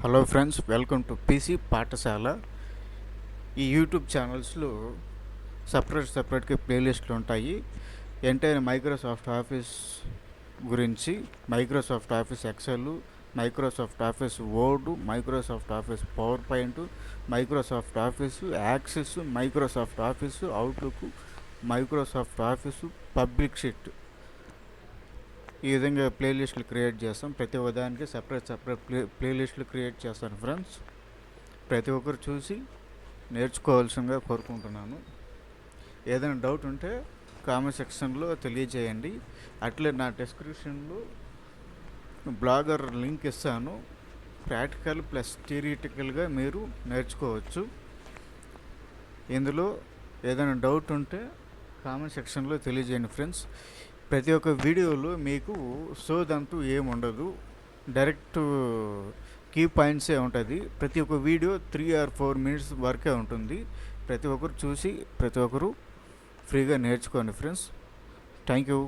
Hello friends, welcome to PC Pathashala. ఈ YouTube ఛానల్స్లో సపరేట్గా ప్లేలిస్టులు ఉంటాయి. ఎంటైర్ మైక్రోసాఫ్ట్ ఆఫీస్ గురించి, Microsoft Office Excel, Microsoft Office Word, Microsoft Office PowerPoint, Microsoft Office Access, Microsoft Office Outlook, Microsoft office public sheet, ఈ విధంగా ప్లేలిస్టులు create చేస్తాం. ప్రతి ఉదానికి సపరేట్ ప్లేలిస్టులు క్రియేట్ చేస్తాను ఫ్రెండ్స్. ప్రతి ఒక్కరు చూసి నేర్చుకోవాల్సిందిగా కోరుకుంటున్నాను. ఏదైనా డౌట్ ఉంటే కామెంట్ సెక్షన్లో తెలియజేయండి. అట్లే నా డిస్క్రిప్షన్లో బ్లాగర్ లింక్ ఇస్తాను. ప్రాక్టికల్ ప్లస్ థియరిటికల్గా మీరు నేర్చుకోవచ్చు. ఇందులో ఏదైనా డౌట్ ఉంటే కామెంట్ సెక్షన్లో తెలియజేయండి ఫ్రెండ్స్. ప్రతి ఒక్క వీడియోలో మీకు సోదంటూ ఏముండదు, డైరెక్ట్ కీ పాయింట్సే ఉంటుంది. ప్రతి ఒక్క వీడియో 3 or 4 minutes వరకే ఉంటుంది. ప్రతి ఒక్కరు చూసి ప్రతి ఒక్కరు ఫ్రీగా నేర్చుకోండి ఫ్రెండ్స్. Thank you.